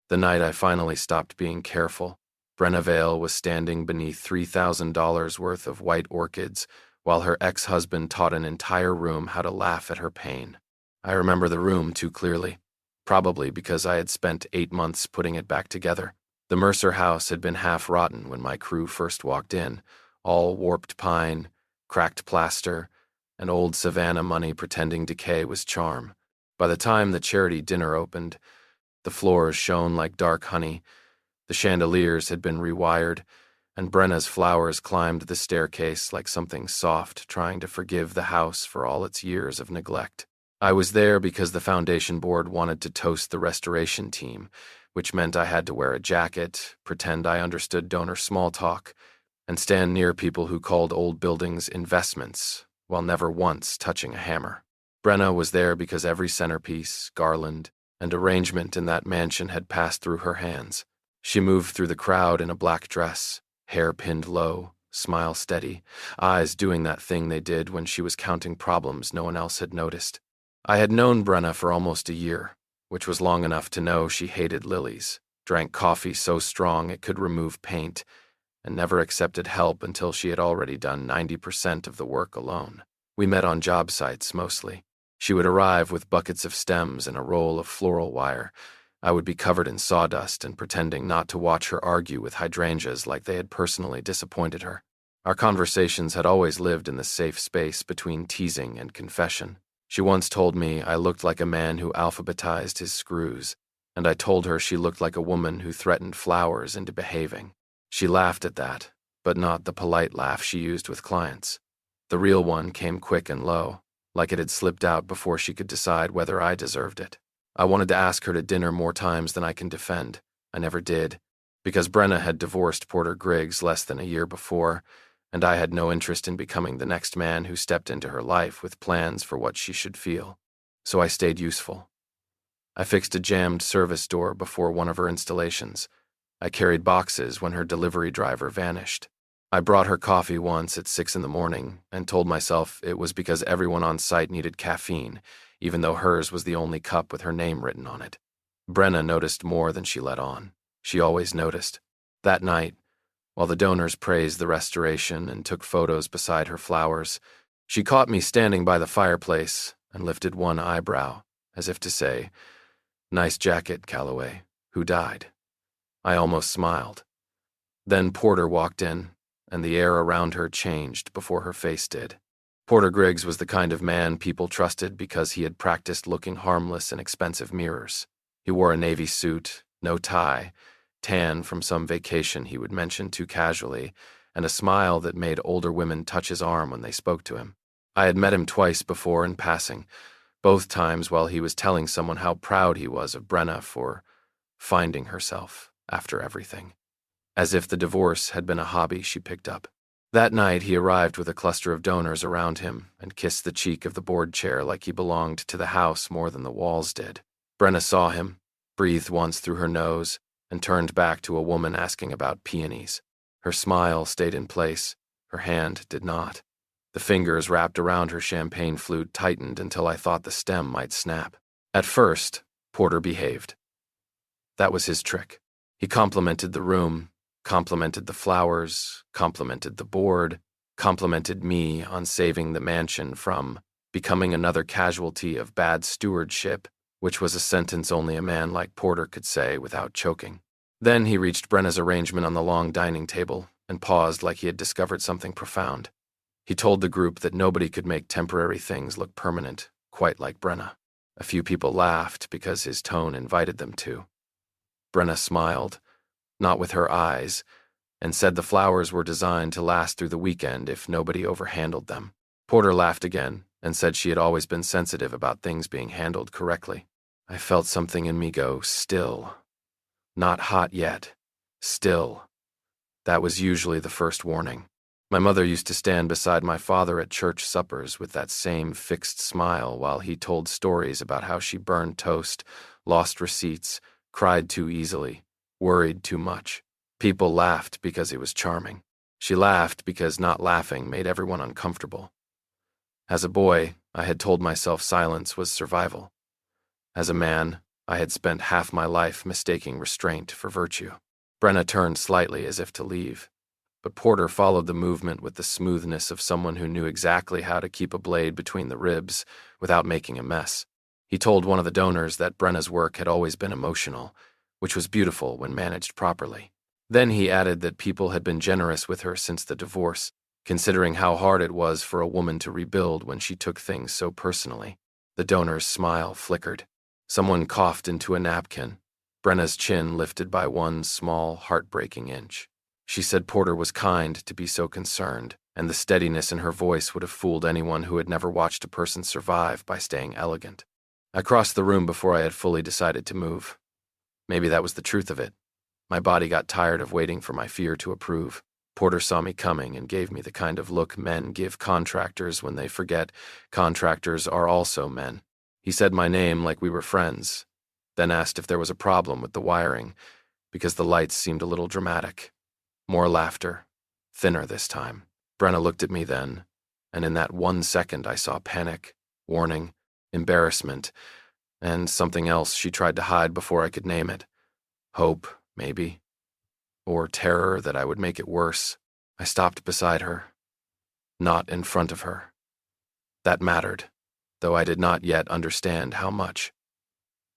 The night I finally stopped being careful, Brenna Vale was standing beneath $3,000 worth of white orchids while her ex-husband taught an entire room how to laugh at her pain. I remember the room too clearly, probably because I had spent 8 months putting it back together. The Mercer house had been half rotten when my crew first walked in, all warped pine, cracked plaster, and old Savannah money pretending decay was charm. By the time the charity dinner opened, the floors shone like dark honey, the chandeliers had been rewired, and Brenna's flowers climbed the staircase like something soft trying to forgive the house for all its years of neglect. I was there because the foundation board wanted to toast the restoration team, which meant I had to wear a jacket, pretend I understood donor small talk, and stand near people who called old buildings investments, while never once touching a hammer. Brenna was there because every centerpiece, garland, and arrangement in that mansion had passed through her hands. She moved through the crowd in a black dress, hair pinned low, smile steady, eyes doing that thing they did when she was counting problems no one else had noticed. I had known Brenna for almost a year, which was long enough to know she hated lilies, drank coffee so strong it could remove paint, and never accepted help until she had already done 90% of the work alone. We met on job sites mostly. She would arrive with buckets of stems and a roll of floral wire. I would be covered in sawdust and pretending not to watch her argue with hydrangeas like they had personally disappointed her. Our conversations had always lived in the safe space between teasing and confession. She once told me I looked like a man who alphabetized his screws, and I told her she looked like a woman who threatened flowers into behaving. She laughed at that, but not the polite laugh she used with clients. The real one came quick and low, like it had slipped out before she could decide whether I deserved it. I wanted to ask her to dinner more times than I can defend. I never did, because Brenna had divorced Porter Griggs less than a year before, and I had no interest in becoming the next man who stepped into her life with plans for what she should feel. So I stayed useful. I fixed a jammed service door before one of her installations. I carried boxes when her delivery driver vanished. I brought her coffee once at 6 a.m. and told myself it was because everyone on site needed caffeine, even though hers was the only cup with her name written on it. Brenna noticed more than she let on. She always noticed. That night, while the donors praised the restoration and took photos beside her flowers, she caught me standing by the fireplace and lifted one eyebrow, as if to say, "Nice jacket, Calloway. Who died?" I almost smiled. Then Porter walked in, and the air around her changed before her face did. Porter Griggs was the kind of man people trusted because he had practiced looking harmless in expensive mirrors. He wore a navy suit, no tie, tan from some vacation he would mention too casually, and a smile that made older women touch his arm when they spoke to him. I had met him twice before in passing, both times while he was telling someone how proud he was of Brenna for finding herself after everything, as if the divorce had been a hobby she picked up. That night he arrived with a cluster of donors around him and kissed the cheek of the board chair like he belonged to the house more than the walls did. Brenna saw him, breathed once through her nose, and turned back to a woman asking about peonies. Her smile stayed in place, her hand did not. The fingers wrapped around her champagne flute tightened until I thought the stem might snap. At first, Porter behaved. That was his trick. He complimented the room, complimented the flowers, complimented the board, complimented me on saving the mansion from becoming another casualty of bad stewardship, which was a sentence only a man like Porter could say without choking. Then he reached Brenna's arrangement on the long dining table and paused like he had discovered something profound. He told the group that nobody could make temporary things look permanent, quite like Brenna. A few people laughed because his tone invited them to. Brenna smiled, not with her eyes, and said the flowers were designed to last through the weekend if nobody overhandled them. Porter laughed again and said she had always been sensitive about things being handled correctly. I felt something in me go, still. Not hot yet. Still. That was usually the first warning. My mother used to stand beside my father at church suppers with that same fixed smile while he told stories about how she burned toast, lost receipts, cried too easily, worried too much. People laughed because it was charming. She laughed because not laughing made everyone uncomfortable. As a boy, I had told myself silence was survival. As a man, I had spent half my life mistaking restraint for virtue. Brenna turned slightly as if to leave, but Porter followed the movement with the smoothness of someone who knew exactly how to keep a blade between the ribs without making a mess. He told one of the donors that Brenna's work had always been emotional, which was beautiful when managed properly. Then he added that people had been generous with her since the divorce, considering how hard it was for a woman to rebuild when she took things so personally. The donor's smile flickered. Someone coughed into a napkin, Brenna's chin lifted by one small, heartbreaking inch. She said Porter was kind to be so concerned, and the steadiness in her voice would have fooled anyone who had never watched a person survive by staying elegant. I crossed the room before I had fully decided to move. Maybe that was the truth of it. My body got tired of waiting for my fear to approve. Porter saw me coming and gave me the kind of look men give contractors when they forget contractors are also men. He said my name like we were friends, then asked if there was a problem with the wiring, because the lights seemed a little dramatic. More laughter, thinner this time. Brenna looked at me then, and in that 1 second I saw panic, warning, embarrassment, and something else she tried to hide before I could name it. Hope, maybe. Or terror that I would make it worse. I stopped beside her, not in front of her. That mattered, though I did not yet understand how much.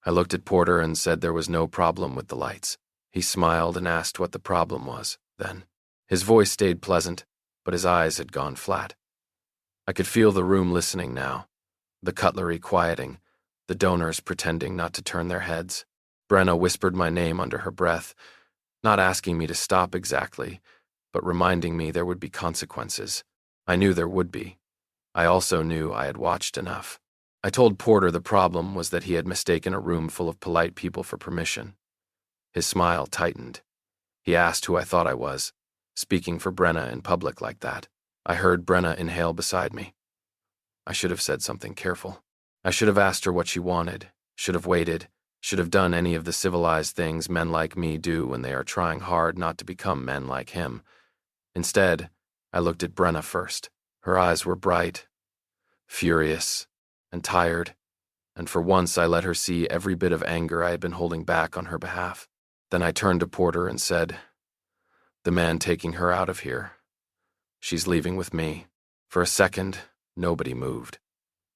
I looked at Porter and said there was no problem with the lights. He smiled and asked what the problem was, then. His voice stayed pleasant, but his eyes had gone flat. I could feel the room listening now, the cutlery quieting, the donors pretending not to turn their heads. Brenna whispered my name under her breath, not asking me to stop exactly, but reminding me there would be consequences. I knew there would be. I also knew I had watched enough. I told Porter the problem was that he had mistaken a room full of polite people for permission. His smile tightened. He asked who I thought I was, speaking for Brenna in public like that. I heard Brenna inhale beside me. I should have said something careful. I should have asked her what she wanted, should have waited, should have done any of the civilized things men like me do when they are trying hard not to become men like him. Instead, I looked at Brenna first. Her eyes were bright, furious, and tired, and for once I let her see every bit of anger I had been holding back on her behalf. Then I turned to Porter and said, "The man taking her out of here. She's leaving with me." For a second, nobody moved.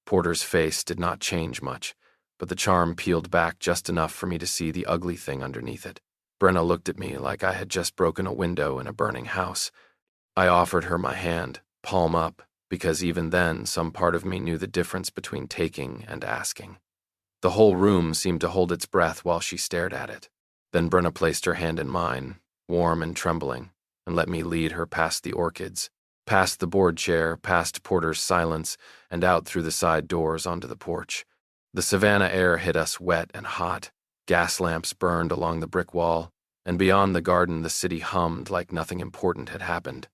Porter's face did not change much, but the charm peeled back just enough for me to see the ugly thing underneath it. Brenna looked at me like I had just broken a window in a burning house. I offered her my hand, palm up, because even then some part of me knew the difference between taking and asking. The whole room seemed to hold its breath while she stared at it. Then Brenna placed her hand in mine, warm and trembling, and let me lead her past the orchids, past the board chair, past Porter's silence, and out through the side doors onto the porch. The Savannah air hit us wet and hot. Gas lamps burned along the brick wall, and beyond the garden the city hummed like nothing important had happened.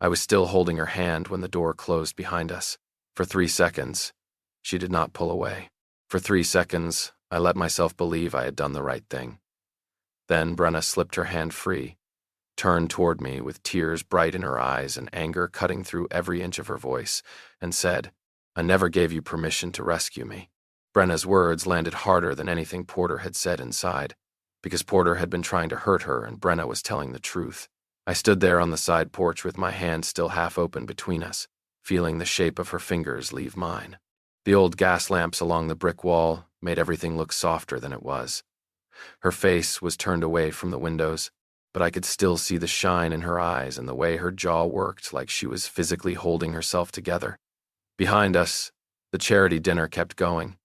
I was still holding her hand when the door closed behind us. For 3 seconds, she did not pull away. For 3 seconds, I let myself believe I had done the right thing. Then Brenna slipped her hand free, turned toward me with tears bright in her eyes and anger cutting through every inch of her voice, and said, "I never gave you permission to rescue me." Brenna's words landed harder than anything Porter had said inside, because Porter had been trying to hurt her and Brenna was telling the truth. I stood there on the side porch with my hand still half open between us, feeling the shape of her fingers leave mine. The old gas lamps along the brick wall made everything look softer than it was. Her face was turned away from the windows, but I could still see the shine in her eyes and the way her jaw worked like she was physically holding herself together. Behind us, the charity dinner kept going.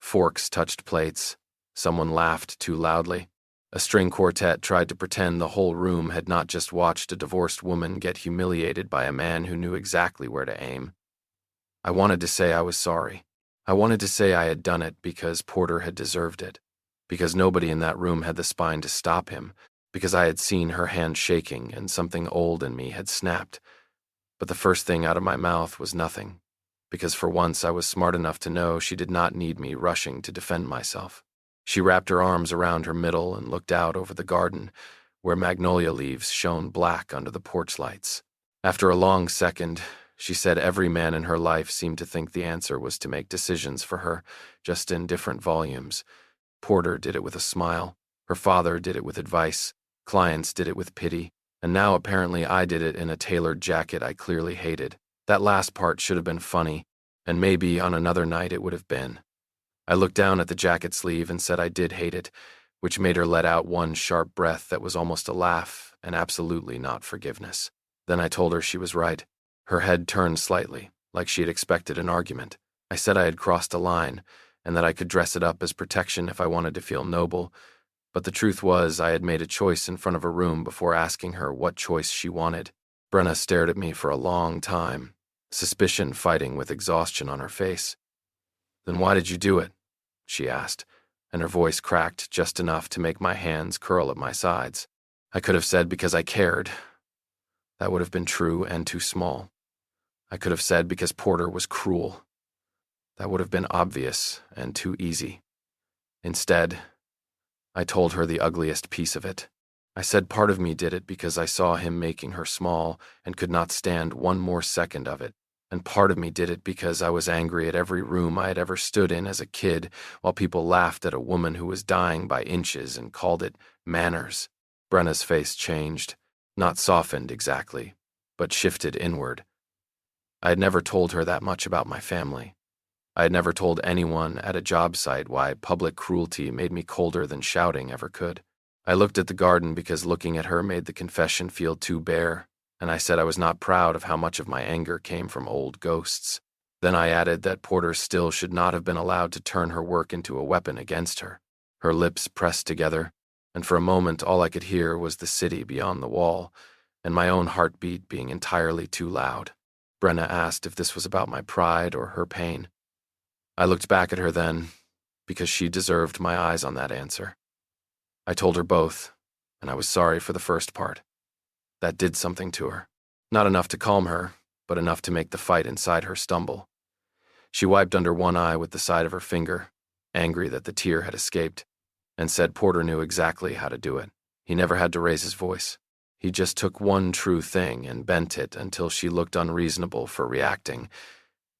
Forks touched plates. Someone laughed too loudly. A string quartet tried to pretend the whole room had not just watched a divorced woman get humiliated by a man who knew exactly where to aim. I wanted to say I was sorry. I wanted to say I had done it because Porter had deserved it, because nobody in that room had the spine to stop him, because I had seen her hand shaking and something old in me had snapped. But the first thing out of my mouth was nothing, because for once I was smart enough to know she did not need me rushing to defend myself. She wrapped her arms around her middle and looked out over the garden, where magnolia leaves shone black under the porch lights. After a long second, she said every man in her life seemed to think the answer was to make decisions for her, just in different volumes, Porter did it with a smile. Her father did it with advice. Clients did it with pity. And now apparently I did it in a tailored jacket I clearly hated. That last part should have been funny, and maybe on another night it would have been. I looked down at the jacket sleeve and said I did hate it, which made her let out one sharp breath that was almost a laugh and absolutely not forgiveness. Then I told her she was right. Her head turned slightly, like she had expected an argument. I said I had crossed a line, and that I could dress it up as protection if I wanted to feel noble, but the truth was I had made a choice in front of a room before asking her what choice she wanted. Brenna stared at me for a long time, suspicion fighting with exhaustion on her face. "Then why did you do it?" she asked, and her voice cracked just enough to make my hands curl at my sides. I could have said because I cared. That would have been true and too small. I could have said because Porter was cruel. That would have been obvious and too easy. Instead, I told her the ugliest piece of it. I said part of me did it because I saw him making her small and could not stand one more second of it, and part of me did it because I was angry at every room I had ever stood in as a kid while people laughed at a woman who was dying by inches and called it manners. Brenna's face changed, not softened exactly, but shifted inward. I had never told her that much about my family. I had never told anyone at a job site why public cruelty made me colder than shouting ever could. I looked at the garden because looking at her made the confession feel too bare, and I said I was not proud of how much of my anger came from old ghosts. Then I added that Porter still should not have been allowed to turn her work into a weapon against her. Her lips pressed together, and for a moment all I could hear was the city beyond the wall, and my own heartbeat being entirely too loud. Brenna asked if this was about my pride or her pain. I looked back at her then, because she deserved my eyes on that answer. I told her both, and I was sorry for the first part. That did something to her. Not enough to calm her, but enough to make the fight inside her stumble. She wiped under one eye with the side of her finger, angry that the tear had escaped, and said Porter knew exactly how to do it. He never had to raise his voice. He just took one true thing and bent it until she looked unreasonable for reacting.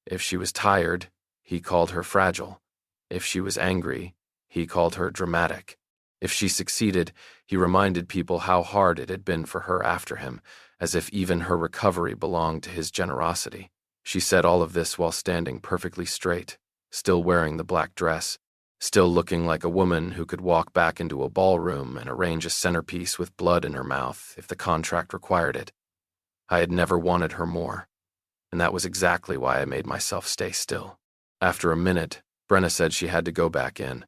If she was tired, he called her fragile. If she was angry, he called her dramatic. If she succeeded, he reminded people how hard it had been for her after him, as if even her recovery belonged to his generosity. She said all of this while standing perfectly straight, still wearing the black dress, still looking like a woman who could walk back into a ballroom and arrange a centerpiece with blood in her mouth if the contract required it. I had never wanted her more, and that was exactly why I made myself stay still. After a minute, Brenna said she had to go back in.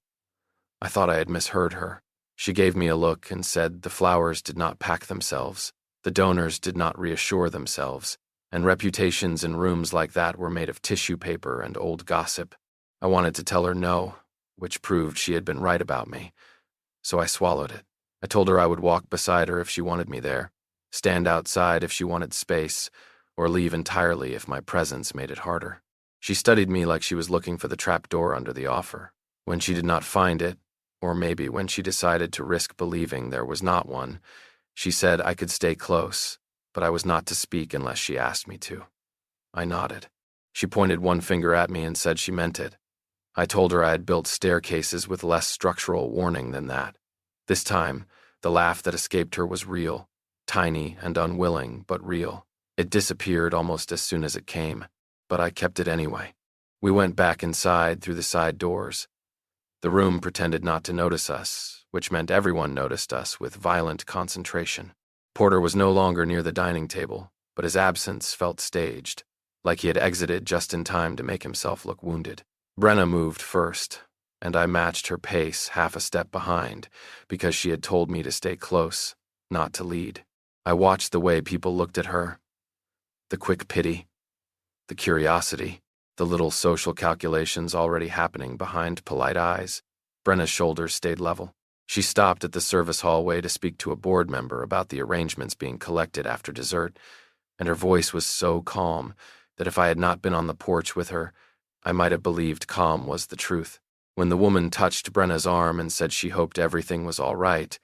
I thought I had misheard her. She gave me a look and said the flowers did not pack themselves, the donors did not reassure themselves, and reputations in rooms like that were made of tissue paper and old gossip. I wanted to tell her no, which proved she had been right about me, so I swallowed it. I told her I would walk beside her if she wanted me there, stand outside if she wanted space, or leave entirely if my presence made it harder. She studied me like she was looking for the trap door under the offer. When she did not find it, or maybe when she decided to risk believing there was not one, she said I could stay close, but I was not to speak unless she asked me to. I nodded. She pointed one finger at me and said she meant it. I told her I had built staircases with less structural warning than that. This time, the laugh that escaped her was real, tiny and unwilling, but real. It disappeared almost as soon as it came, but I kept it anyway. We went back inside through the side doors. The room pretended not to notice us, which meant everyone noticed us with violent concentration. Porter was no longer near the dining table, but his absence felt staged, like he had exited just in time to make himself look wounded. Brenna moved first, and I matched her pace half a step behind, because she had told me to stay close, not to lead. I watched the way people looked at her. The quick pity, the curiosity, the little social calculations already happening behind polite eyes. Brenna's shoulders stayed level. She stopped at the service hallway to speak to a board member about the arrangements being collected after dessert, and her voice was so calm that if I had not been on the porch with her, I might have believed calm was the truth. When the woman touched Brenna's arm and said she hoped everything was all right,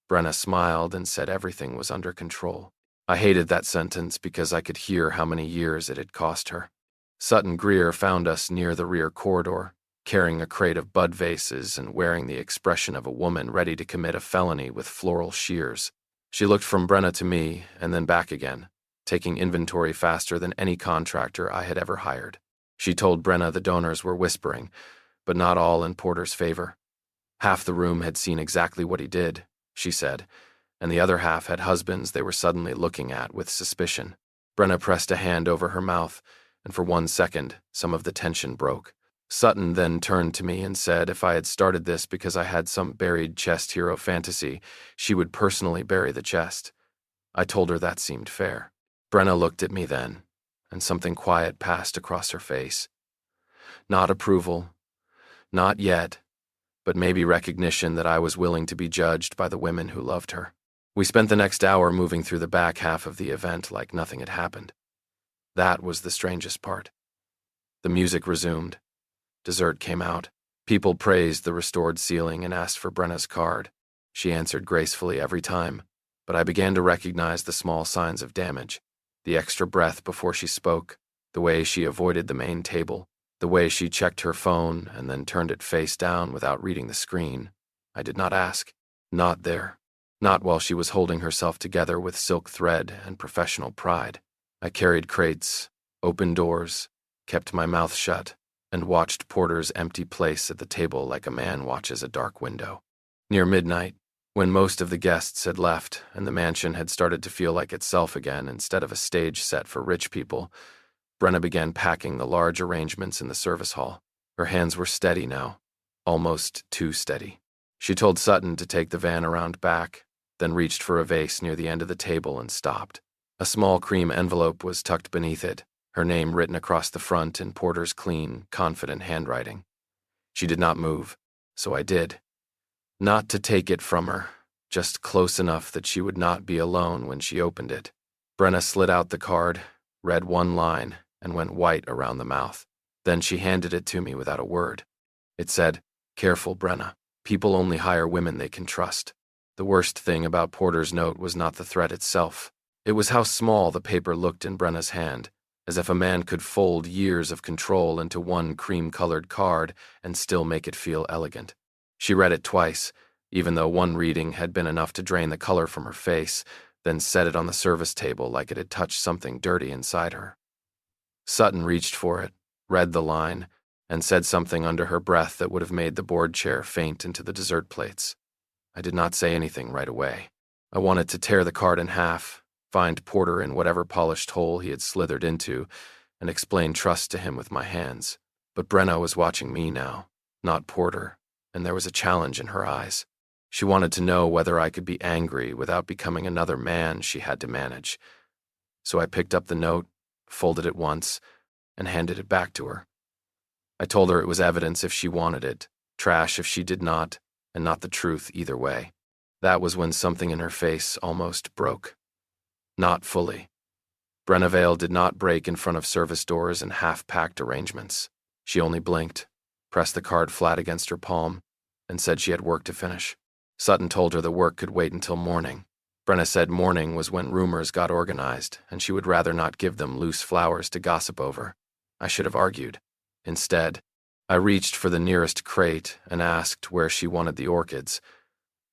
Brenna smiled and said everything was under control. I hated that sentence because I could hear how many years it had cost her. Sutton Greer found us near the rear corridor. carrying a crate of bud vases and wearing the expression of a woman ready to commit a felony with floral shears. She looked from Brenna to me and then back again, taking inventory faster than any contractor I had ever hired. She told Brenna the donors were whispering, but not all in Porter's favor. Half the room had seen exactly what he did, she said, and the other half had husbands they were suddenly looking at with suspicion. Brenna pressed a hand over her mouth, and for 1 second, some of the tension broke. Sutton then turned to me and said if I had started this because I had some buried chest hero fantasy, she would personally bury the chest. I told her that seemed fair. Brenna looked at me then, and something quiet passed across her face. Not approval, not yet, but maybe recognition that I was willing to be judged by the women who loved her. We spent the next hour moving through the back half of the event like nothing had happened. That was the strangest part. The music resumed. Dessert came out. People praised the restored ceiling and asked for Brenna's card. She answered gracefully every time, but I began to recognize the small signs of damage. The extra breath before she spoke, the way she avoided the main table, the way she checked her phone and then turned it face down without reading the screen. I did not ask. Not there. Not while she was holding herself together with silk thread and professional pride. I carried crates, opened doors, kept my mouth shut, and watched Porter's empty place at the table like a man watches a dark window. Near midnight, when most of the guests had left and the mansion had started to feel like itself again instead of a stage set for rich people, Brenna began packing the large arrangements in the service hall. Her hands were steady now, almost too steady. She told Sutton to take the van around back, then reached for a vase near the end of the table and stopped. A small cream envelope was tucked beneath it, her name written across the front in Porter's clean, confident handwriting. She did not move, so I did. Not to take it from her, just close enough that she would not be alone when she opened it. Brenna slid out the card, read one line, and went white around the mouth. Then she handed it to me without a word. It said, "Careful, Brenna. People only hire women they can trust." The worst thing about Porter's note was not the threat itself. It was how small the paper looked in Brenna's hand, as if a man could fold years of control into one cream-colored card and still make it feel elegant. She read it twice, even though one reading had been enough to drain the color from her face, then set it on the service table like it had touched something dirty inside her. Sutton reached for it, read the line, and said something under her breath that would have made the board chair faint into the dessert plates. I did not say anything right away. I wanted to tear the card in half, find Porter in whatever polished hole he had slithered into, and explain trust to him with my hands. But Brenna was watching me now, not Porter, and there was a challenge in her eyes. She wanted to know whether I could be angry without becoming another man she had to manage. So I picked up the note, folded it once, and handed it back to her. I told her it was evidence if she wanted it, trash if she did not, and not the truth either way. That was when something in her face almost broke. Not fully. Brenna Vale did not break in front of service doors and half-packed arrangements. She only blinked, pressed the card flat against her palm, and said she had work to finish. Sutton told her the work could wait until morning. Brenna said morning was when rumors got organized, and she would rather not give them loose flowers to gossip over. I should have argued. Instead, I reached for the nearest crate and asked where she wanted the orchids.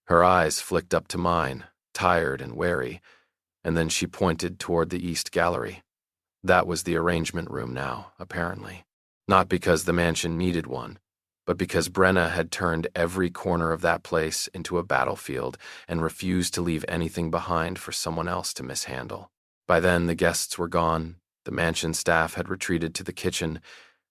Her eyes flicked up to mine, tired and wary, and then she pointed toward the east gallery. That was the arrangement room now, apparently. Not because the mansion needed one, but because Brenna had turned every corner of that place into a battlefield and refused to leave anything behind for someone else to mishandle. By then, the guests were gone, the mansion staff had retreated to the kitchen,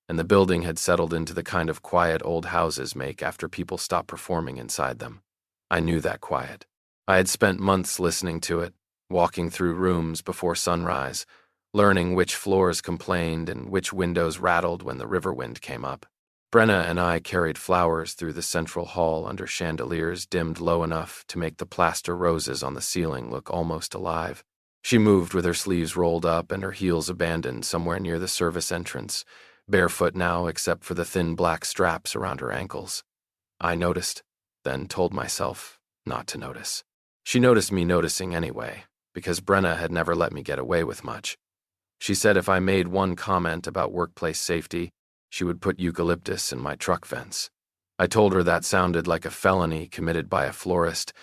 and the building had settled into the kind of quiet old houses make after people stop performing inside them. I knew that quiet. I had spent months listening to it, walking through rooms before sunrise, learning which floors complained and which windows rattled when the river wind came up. Brenna and I carried flowers through the central hall under chandeliers dimmed low enough to make the plaster roses on the ceiling look almost alive. She moved with her sleeves rolled up and her heels abandoned somewhere near the service entrance, barefoot now except for the thin black straps around her ankles. I noticed, then told myself not to notice. She noticed me noticing anyway, because Brenna had never let me get away with much. She said if I made one comment about workplace safety, She would put eucalyptus in my truck vents. I told her that sounded like a felony committed by a florist,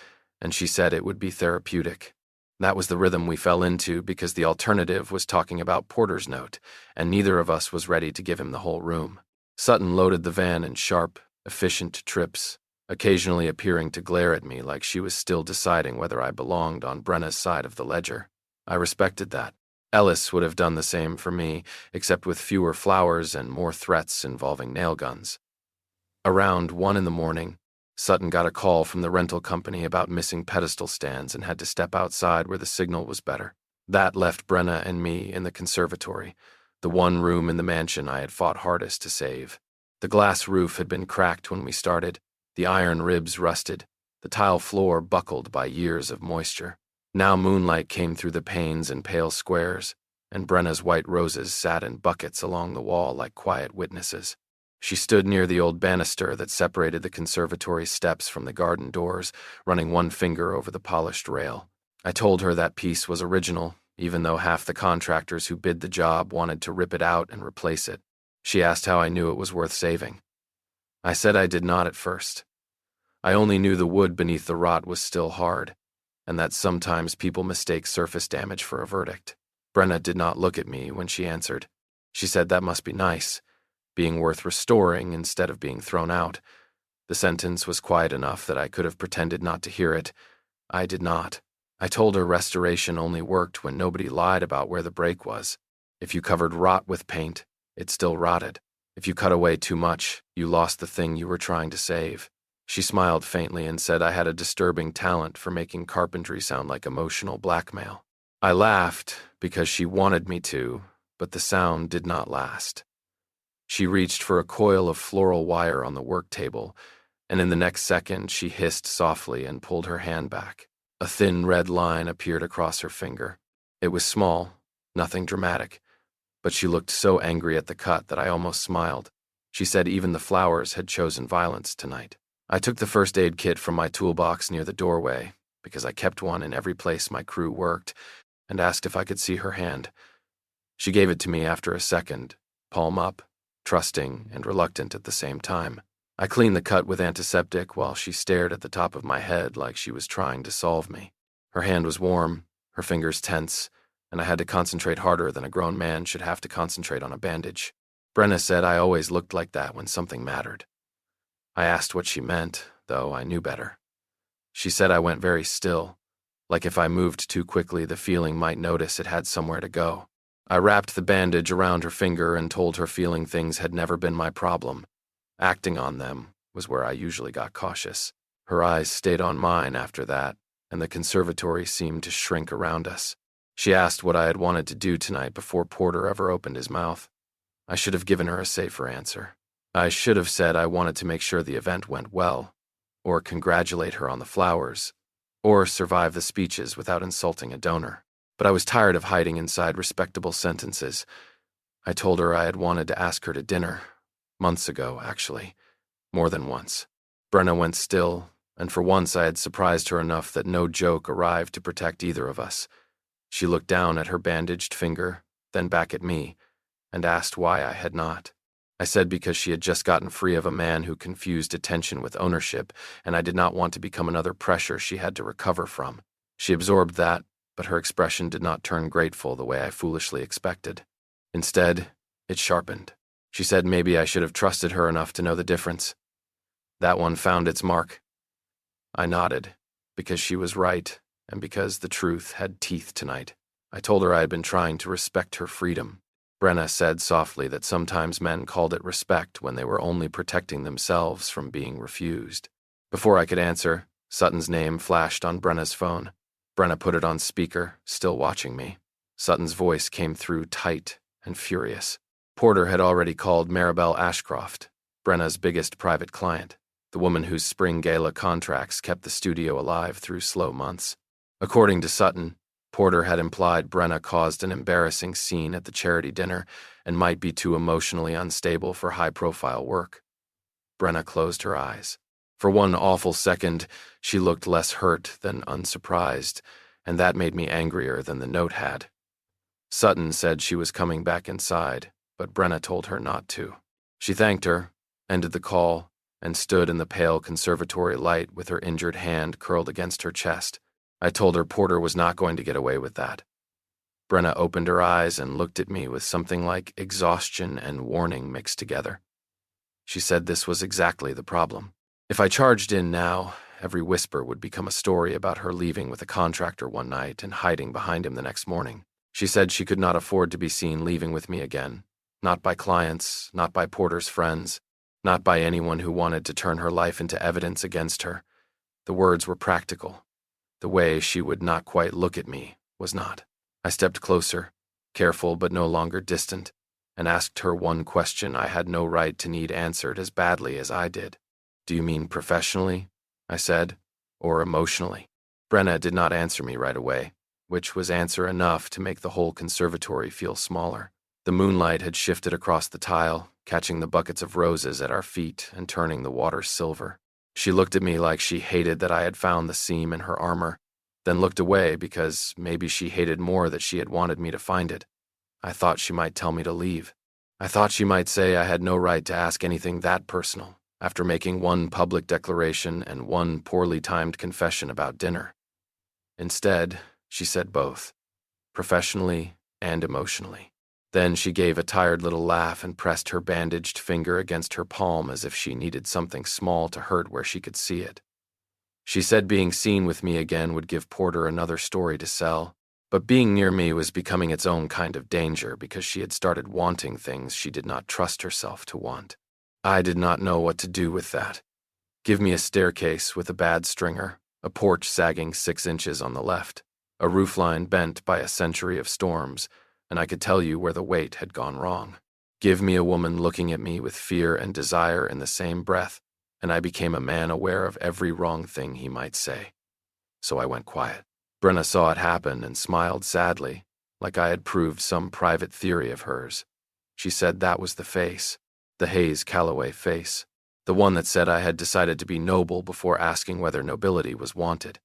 and she said it would be therapeutic. That was the rhythm we fell into because the alternative was talking about Porter's note, and neither of us was ready to give him the whole room. Sutton loaded the van in sharp, efficient trips, occasionally appearing to glare at me like she was still deciding whether I belonged on Brenna's side of the ledger. I respected that. Ellis would have done the same for me, except with fewer flowers and more threats involving nail guns. Around 1 in the morning, Sutton got a call from the rental company about missing pedestal stands and had to step outside where the signal was better. That left Brenna and me in the conservatory, the one room in the mansion I had fought hardest to save. The glass roof had been cracked when we started, the iron ribs rusted, the tile floor buckled by years of moisture. Now moonlight came through the panes in pale squares, and Brenna's white roses sat in buckets along the wall like quiet witnesses. She stood near the old banister that separated the conservatory steps from the garden doors, running one finger over the polished rail. I told her that piece was original, even though half the contractors who bid the job wanted to rip it out and replace it. She asked how I knew it was worth saving. I said I did not at first. I only knew the wood beneath the rot was still hard, and that sometimes people mistake surface damage for a verdict. Brenna did not look at me when she answered. She said that must be nice, being worth restoring instead of being thrown out. The sentence was quiet enough that I could have pretended not to hear it. I did not. I told her restoration only worked when nobody lied about where the break was. If you covered rot with paint, it still rotted. If you cut away too much, you lost the thing you were trying to save. She smiled faintly and said I had a disturbing talent for making carpentry sound like emotional blackmail. I laughed because she wanted me to, but the sound did not last. She reached for a coil of floral wire on the work table, and in the next second she hissed softly and pulled her hand back. A thin red line appeared across her finger. It was small, nothing dramatic, but she looked so angry at the cut that I almost smiled. She said even the flowers had chosen violence tonight. I took the first aid kit from my toolbox near the doorway, because I kept one in every place my crew worked, and asked if I could see her hand. She gave it to me after a second, palm up, trusting and reluctant at the same time. I cleaned the cut with antiseptic while she stared at the top of my head like she was trying to solve me. Her hand was warm, her fingers tense, and I had to concentrate harder than a grown man should have to concentrate on a bandage. Brenna said I always looked like that when something mattered. I asked what she meant, though I knew better. She said I went very still, like if I moved too quickly the feeling might notice it had somewhere to go. I wrapped the bandage around her finger and told her feeling things had never been my problem. Acting on them was where I usually got cautious. Her eyes stayed on mine after that, and the conservatory seemed to shrink around us. She asked what I had wanted to do tonight before Porter ever opened his mouth. I should have given her a safer answer. I should have said I wanted to make sure the event went well, or congratulate her on the flowers, or survive the speeches without insulting a donor. But I was tired of hiding inside respectable sentences. I told her I had wanted to ask her to dinner. Months ago, actually. More than once. Brenna went still, and for once I had surprised her enough that no joke arrived to protect either of us. She looked down at her bandaged finger, then back at me, and asked why I had not. I said because she had just gotten free of a man who confused attention with ownership, and I did not want to become another pressure she had to recover from. She absorbed that, but her expression did not turn grateful the way I foolishly expected. Instead, it sharpened. She said maybe I should have trusted her enough to know the difference. That one found its mark. I nodded, because she was right, and because the truth had teeth tonight. I told her I had been trying to respect her freedom. Brenna said softly that sometimes men called it respect when they were only protecting themselves from being refused. Before I could answer, Sutton's name flashed on Brenna's phone. Brenna put it on speaker, still watching me. Sutton's voice came through tight and furious. Porter had already called Maribel Ashcroft, Brenna's biggest private client, the woman whose spring gala contracts kept the studio alive through slow months. According to Sutton, Porter had implied Brenna caused an embarrassing scene at the charity dinner and might be too emotionally unstable for high-profile work. Brenna closed her eyes. For one awful second, she looked less hurt than unsurprised, and that made me angrier than the note had. Sutton said she was coming back inside, but Brenna told her not to. She thanked her, ended the call, and stood in the pale conservatory light with her injured hand curled against her chest. I told her Porter was not going to get away with that. Brenna opened her eyes and looked at me with something like exhaustion and warning mixed together. She said this was exactly the problem. If I charged in now, every whisper would become a story about her leaving with a contractor one night and hiding behind him the next morning. She said she could not afford to be seen leaving with me again, not by clients, not by Porter's friends, not by anyone who wanted to turn her life into evidence against her. The words were practical. The way she would not quite look at me was not. I stepped closer, careful but no longer distant, and asked her one question I had no right to need answered as badly as I did. "Do you mean professionally?" I said, "or emotionally?" Brenna did not answer me right away, which was answer enough to make the whole conservatory feel smaller. The moonlight had shifted across the tile, catching the buckets of roses at our feet and turning the water silver. She looked at me like she hated that I had found the seam in her armor, then looked away because maybe she hated more that she had wanted me to find it. I thought she might tell me to leave. I thought she might say I had no right to ask anything that personal, after making one public declaration and one poorly timed confession about dinner. Instead, she said both, professionally and emotionally. Then she gave a tired little laugh and pressed her bandaged finger against her palm as if she needed something small to hurt where she could see it. She said being seen with me again would give Porter another story to sell, but being near me was becoming its own kind of danger because she had started wanting things she did not trust herself to want. I did not know what to do with that. Give me a staircase with a bad stringer, a porch sagging 6 inches on the left, a roofline bent by a century of storms, and I could tell you where the weight had gone wrong. Give me a woman looking at me with fear and desire in the same breath, and I became a man aware of every wrong thing he might say. So I went quiet. Brenna saw it happen and smiled sadly, like I had proved some private theory of hers. She said that was the face, the Hayes Calloway face, the one that said I had decided to be noble before asking whether nobility was wanted.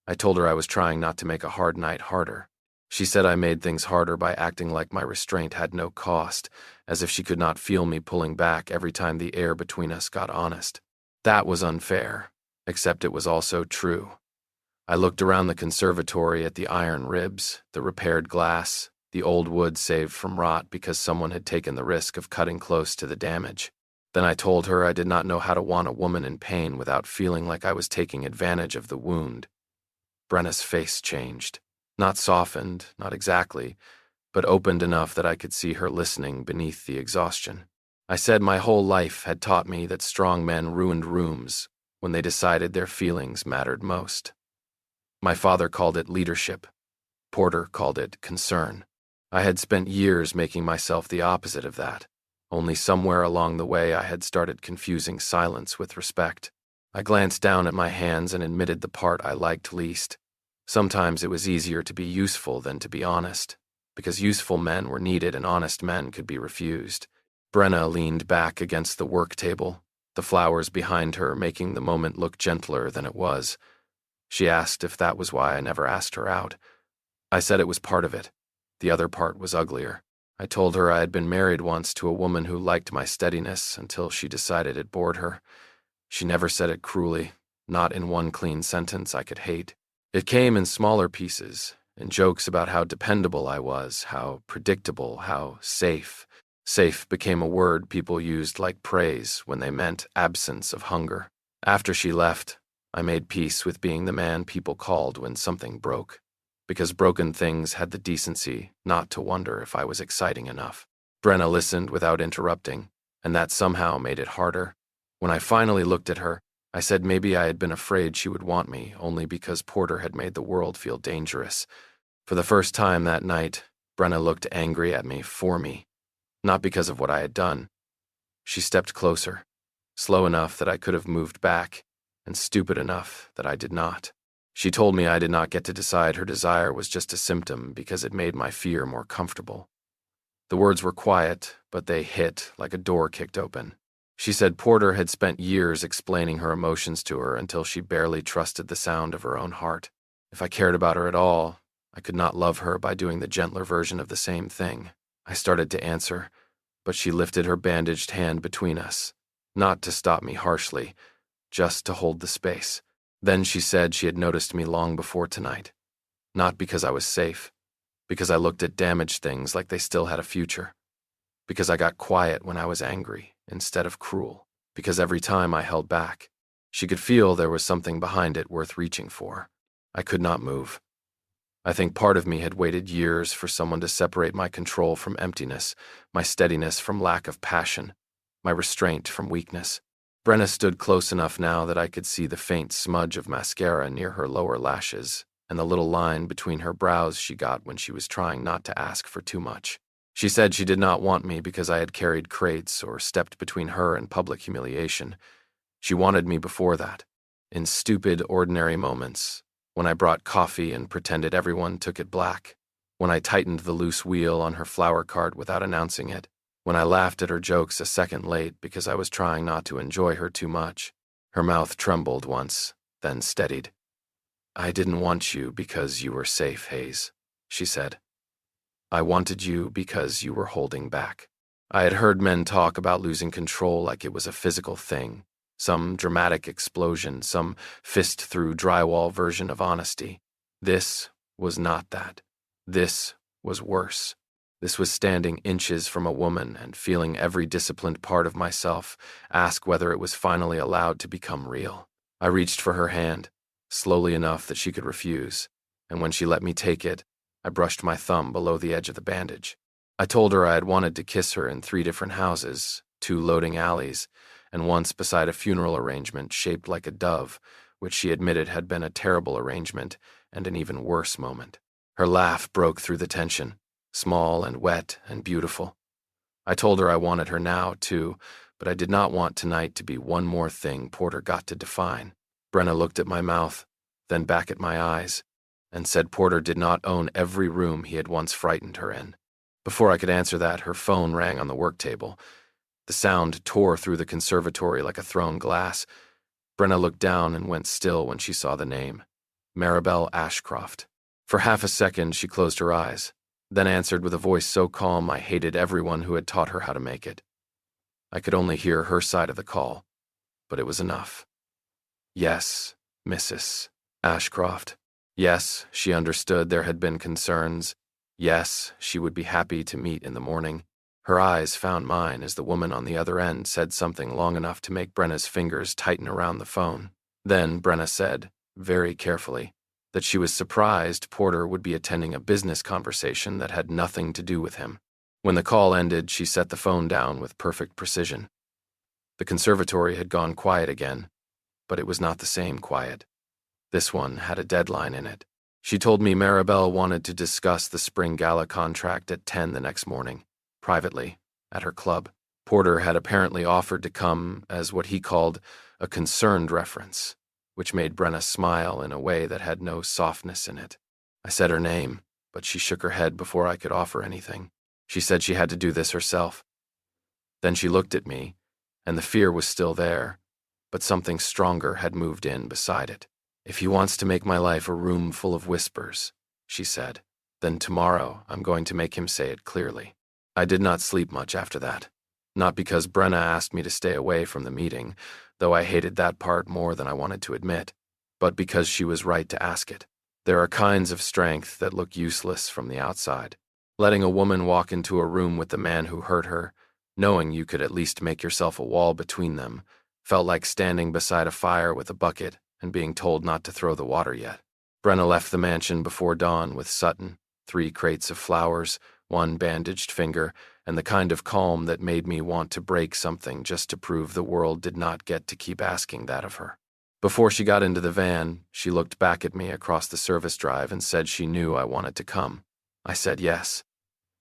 I told her I was trying not to make a hard night harder. She said I made things harder by acting like my restraint had no cost, as if she could not feel me pulling back every time the air between us got honest. That was unfair, except it was also true. I looked around the conservatory at the iron ribs, the repaired glass, the old wood saved from rot because someone had taken the risk of cutting close to the damage. Then I told her I did not know how to want a woman in pain without feeling like I was taking advantage of the wound. Brenna's face changed. Not softened, not exactly, but opened enough that I could see her listening beneath the exhaustion. I said my whole life had taught me that strong men ruined rooms when they decided their feelings mattered most. My father called it leadership. Porter called it concern. I had spent years making myself the opposite of that. Only somewhere along the way I had started confusing silence with respect. I glanced down at my hands and admitted the part I liked least. Sometimes it was easier to be useful than to be honest, because useful men were needed and honest men could be refused. Brenna leaned back against the work table, the flowers behind her making the moment look gentler than it was. She asked if that was why I never asked her out. I said it was part of it. The other part was uglier. I told her I had been married once to a woman who liked my steadiness until she decided it bored her. She never said it cruelly, not in one clean sentence I could hate. It came in smaller pieces, in jokes about how dependable I was, how predictable, how safe. Safe became a word people used like praise when they meant absence of hunger. After she left, I made peace with being the man people called when something broke, because broken things had the decency not to wonder if I was exciting enough. Brenna listened without interrupting, and that somehow made it harder. When I finally looked at her, I said maybe I had been afraid she would want me only because Porter had made the world feel dangerous. For the first time that night, Brenna looked angry at me for me, not because of what I had done. She stepped closer, slow enough that I could have moved back, and stupid enough that I did not. She told me I did not get to decide her desire was just a symptom because it made my fear more comfortable. The words were quiet, but they hit like a door kicked open. She said Porter had spent years explaining her emotions to her until she barely trusted the sound of her own heart. If I cared about her at all, I could not love her by doing the gentler version of the same thing. I started to answer, but she lifted her bandaged hand between us, not to stop me harshly, just to hold the space. Then she said she had noticed me long before tonight, not because I was safe, because I looked at damaged things like they still had a future, because I got quiet when I was angry instead of cruel, because every time I held back, she could feel there was something behind it worth reaching for. I could not move. I think part of me had waited years for someone to separate my control from emptiness, my steadiness from lack of passion, my restraint from weakness. Brenna stood close enough now that I could see the faint smudge of mascara near her lower lashes and the little line between her brows she got when she was trying not to ask for too much. She said she did not want me because I had carried crates or stepped between her and public humiliation. She wanted me before that, in stupid, ordinary moments, when I brought coffee and pretended everyone took it black, when I tightened the loose wheel on her flower cart without announcing it, when I laughed at her jokes a second late because I was trying not to enjoy her too much. Her mouth trembled once, then steadied. "I didn't want you because you were safe, Hayes," she said. "I wanted you because you were holding back." I had heard men talk about losing control like it was a physical thing, some dramatic explosion, some fist-through drywall version of honesty. This was not that. This was worse. This was standing inches from a woman and feeling every disciplined part of myself ask whether it was finally allowed to become real. I reached for her hand, slowly enough that she could refuse, and when she let me take it, I brushed my thumb below the edge of the bandage. I told her I had wanted to kiss her in 3 different houses, 2 loading alleys, and once beside a funeral arrangement shaped like a dove, which she admitted had been a terrible arrangement and an even worse moment. Her laugh broke through the tension, small and wet and beautiful. I told her I wanted her now, too, but I did not want tonight to be one more thing Porter got to define. Brenna looked at my mouth, then back at my eyes, and said Porter did not own every room he had once frightened her in. Before I could answer that, her phone rang on the work table. The sound tore through the conservatory like a thrown glass. Brenna looked down and went still when she saw the name. Maribel Ashcroft. For half a second, she closed her eyes, then answered with a voice so calm I hated everyone who had taught her how to make it. I could only hear her side of the call, but it was enough. Yes, Mrs. Ashcroft. Yes, she understood there had been concerns. Yes, she would be happy to meet in the morning. Her eyes found mine as the woman on the other end said something long enough to make Brenna's fingers tighten around the phone. Then Brenna said, very carefully, that she was surprised Porter would be attending a business conversation that had nothing to do with him. When the call ended, she set the phone down with perfect precision. The conservatory had gone quiet again, but it was not the same quiet. This one had a deadline in it. She told me Maribel wanted to discuss the spring gala contract at 10 the next morning, privately, at her club. Porter had apparently offered to come as what he called a concerned reference, which made Brenna smile in a way that had no softness in it. I said her name, but she shook her head before I could offer anything. She said she had to do this herself. Then she looked at me, and the fear was still there, but something stronger had moved in beside it. "If he wants to make my life a room full of whispers," she said, "then tomorrow I'm going to make him say it clearly." I did not sleep much after that. Not because Brenna asked me to stay away from the meeting, though I hated that part more than I wanted to admit, but because she was right to ask it. There are kinds of strength that look useless from the outside. Letting a woman walk into a room with the man who hurt her, knowing you could at least make yourself a wall between them, felt like standing beside a fire with a bucket and being told not to throw the water yet. Brenna left the mansion before dawn with Sutton, 3 crates of flowers, 1 bandaged finger, and the kind of calm that made me want to break something just to prove the world did not get to keep asking that of her. Before she got into the van, she looked back at me across the service drive and said she knew I wanted to come. I said yes.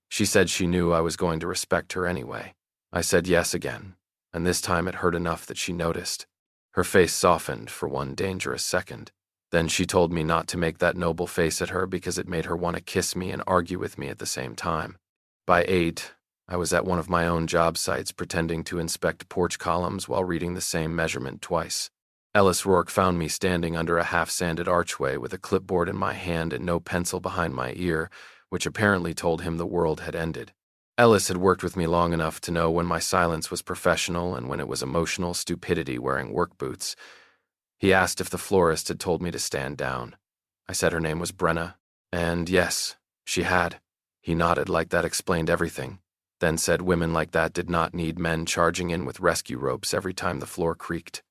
She said she knew I was going to respect her anyway. I said yes again, and this time it hurt enough that she noticed. Her face softened for one dangerous second. Then she told me not to make that noble face at her because it made her want to kiss me and argue with me at the same time. By 8, I was at one of my own job sites pretending to inspect porch columns while reading the same measurement twice. Ellis Rourke found me standing under a half-sanded archway with a clipboard in my hand and no pencil behind my ear, which apparently told him the world had ended. Ellis had worked with me long enough to know when my silence was professional and when it was emotional stupidity wearing work boots. He asked if the florist had told me to stand down. I said her name was Brenna, and yes, she had. He nodded like that explained everything, then said women like that did not need men charging in with rescue ropes every time the floor creaked.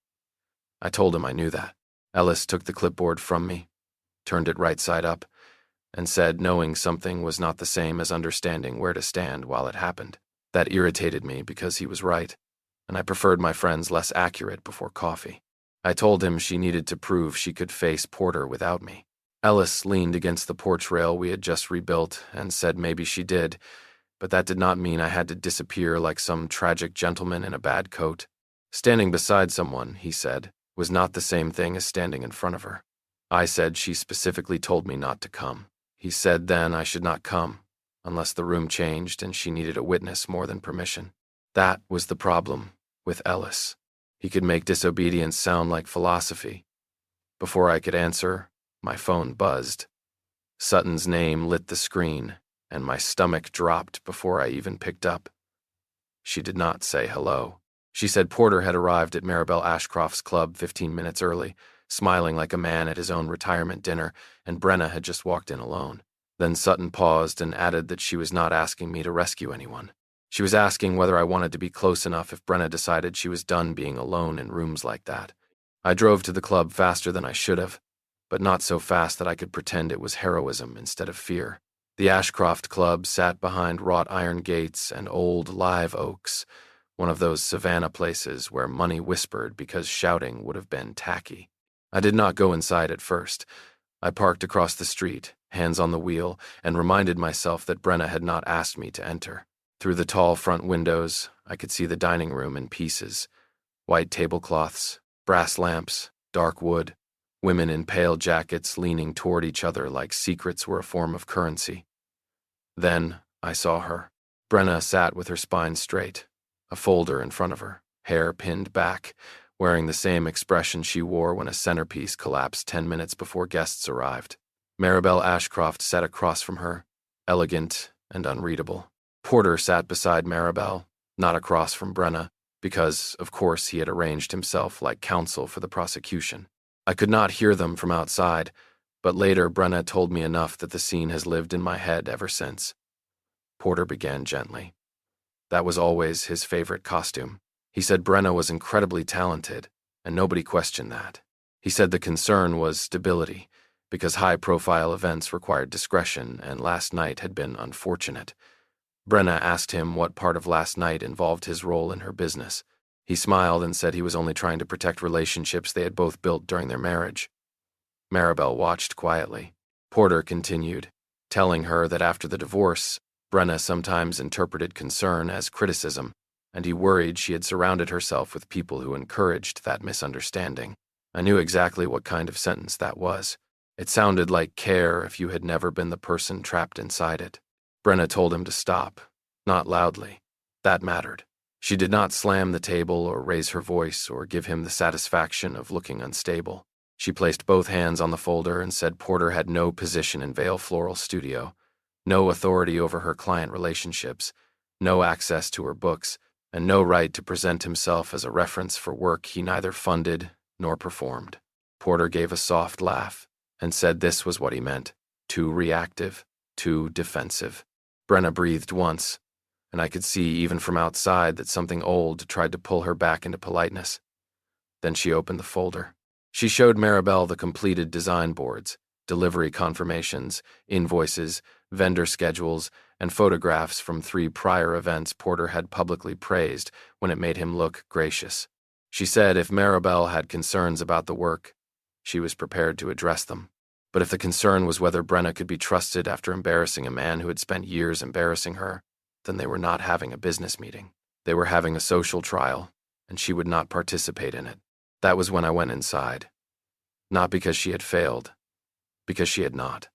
I told him I knew that. Ellis took the clipboard from me, turned it right side up, and said knowing something was not the same as understanding where to stand while it happened. That irritated me because he was right, and I preferred my friends less accurate before coffee. I told him she needed to prove she could face Porter without me. Ellis leaned against the porch rail we had just rebuilt and said maybe she did, but that did not mean I had to disappear like some tragic gentleman in a bad coat. Standing beside someone, he said, was not the same thing as standing in front of her. I said she specifically told me not to come. He said then I should not come, unless the room changed and she needed a witness more than permission. That was the problem with Ellis. He could make disobedience sound like philosophy. Before I could answer, my phone buzzed. Sutton's name lit the screen, and my stomach dropped before I even picked up. She did not say hello. She said Porter had arrived at Maribel Ashcroft's club 15 minutes early, smiling like a man at his own retirement dinner, and Brenna had just walked in alone. Then Sutton paused and added that she was not asking me to rescue anyone. She was asking whether I wanted to be close enough if Brenna decided she was done being alone in rooms like that. I drove to the club faster than I should have, but not so fast that I could pretend it was heroism instead of fear. The Ashcroft Club sat behind wrought iron gates and old live oaks, one of those savannah places where money whispered because shouting would have been tacky. I did not go inside at first. I parked across the street, hands on the wheel, and reminded myself that Brenna had not asked me to enter. Through the tall front windows, I could see the dining room in pieces. White tablecloths, brass lamps, dark wood, women in pale jackets leaning toward each other like secrets were a form of currency. Then I saw her. Brenna sat with her spine straight, a folder in front of her, hair pinned back, wearing the same expression she wore when a centerpiece collapsed 10 minutes before guests arrived. Maribel Ashcroft sat across from her, elegant and unreadable. Porter sat beside Maribel, not across from Brenna, because, of course, he had arranged himself like counsel for the prosecution. I could not hear them from outside, but later Brenna told me enough that the scene has lived in my head ever since. Porter began gently. That was always his favorite costume. He said Brenna was incredibly talented, and nobody questioned that. He said the concern was stability, because high-profile events required discretion, and last night had been unfortunate. Brenna asked him what part of last night involved his role in her business. He smiled and said he was only trying to protect relationships they had both built during their marriage. Maribel watched quietly. Porter continued, telling her that after the divorce, Brenna sometimes interpreted concern as criticism, and he worried she had surrounded herself with people who encouraged that misunderstanding. I knew exactly what kind of sentence that was. It sounded like care if you had never been the person trapped inside it. Brenna told him to stop, not loudly. That mattered. She did not slam the table or raise her voice or give him the satisfaction of looking unstable. She placed both hands on the folder and said Porter had no position in Vale Floral Studio, no authority over her client relationships, no access to her books, and no right to present himself as a reference for work he neither funded nor performed. Porter gave a soft laugh and said this was what he meant: too reactive, too defensive. Brenna breathed once, and I could see even from outside that something old tried to pull her back into politeness. Then she opened the folder. She showed Maribel the completed design boards, delivery confirmations, invoices, vendor schedules, and photographs from 3 prior events Porter had publicly praised when it made him look gracious. She said if Maribel had concerns about the work, she was prepared to address them. But if the concern was whether Brenna could be trusted after embarrassing a man who had spent years embarrassing her, then they were not having a business meeting. They were having a social trial, and she would not participate in it. That was when I went inside. Not because she had failed, because she had not.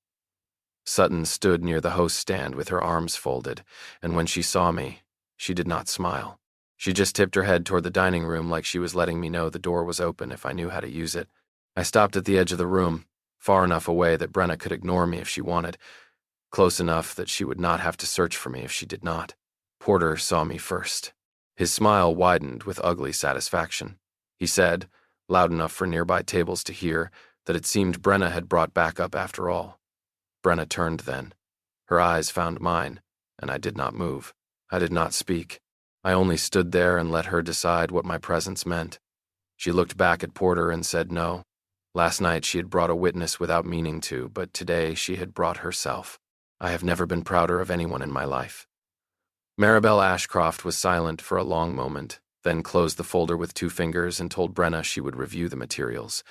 Sutton stood near the host stand with her arms folded, and when she saw me, she did not smile. She just tipped her head toward the dining room like she was letting me know the door was open if I knew how to use it. I stopped at the edge of the room, far enough away that Brenna could ignore me if she wanted, close enough that she would not have to search for me if she did not. Porter saw me first. His smile widened with ugly satisfaction. He said, loud enough for nearby tables to hear, that it seemed Brenna had brought back up after all. Brenna turned then. Her eyes found mine, and I did not move. I did not speak. I only stood there and let her decide what my presence meant. She looked back at Porter and said no. Last night she had brought a witness without meaning to, but today she had brought herself. I have never been prouder of anyone in my life. Maribel Ashcroft was silent for a long moment, then closed the folder with 2 fingers and told Brenna she would review the materials.